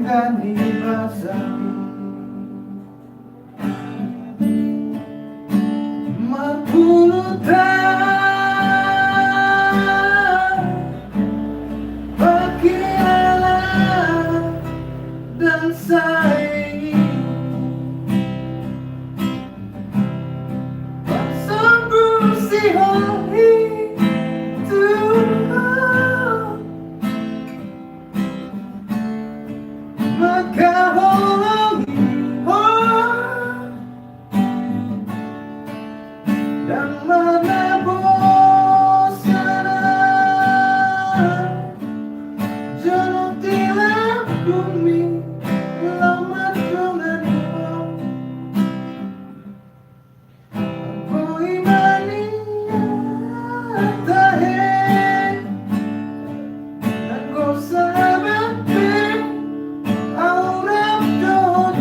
dengan dibasami mengulutan perkiralah dan saingi bersambung si hari Tuhan maka holangi dan menebus sana jodoh tilam bumi lama dengan imam aku imani tahe dan kau sahabat auram doto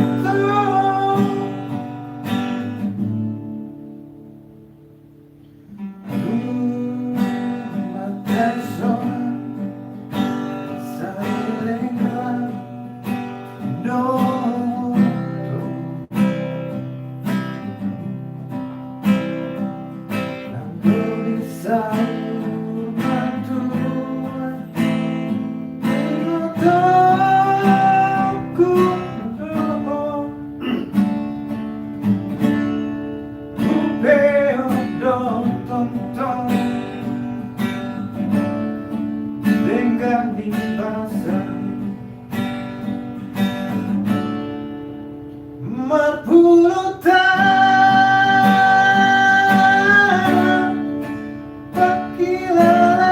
dengan dibasami merpulutan perkiralah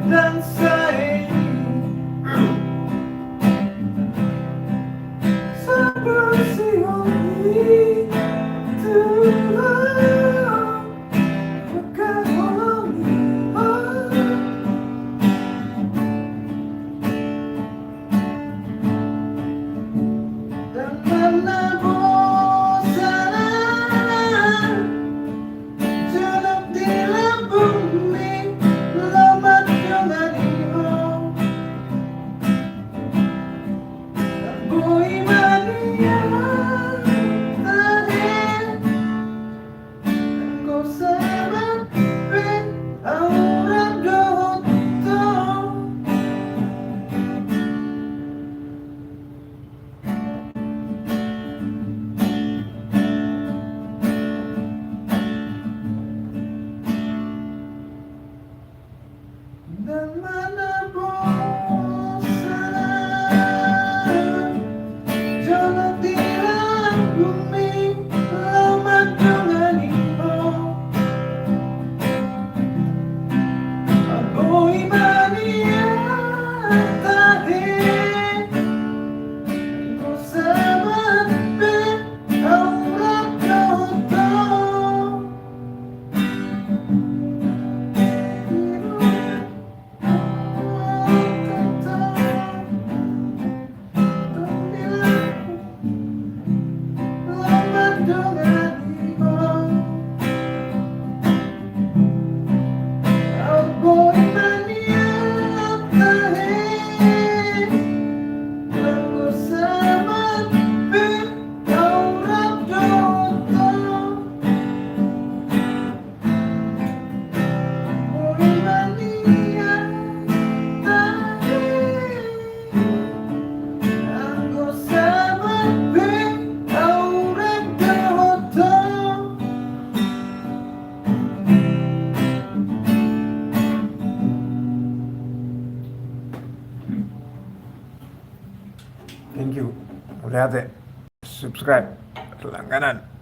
dan saingi sebersih hari Tuhan maka holangi dan menebus sana jodoh di bumi lama dengan imam aku imani tadi dan kau sahabat aurat doto dan menebus sana jodoh di bumi lama dengan imam aku imani tadi kau sahabat aurat doto Thank you. Hati-hati. Subscribe. Langganan.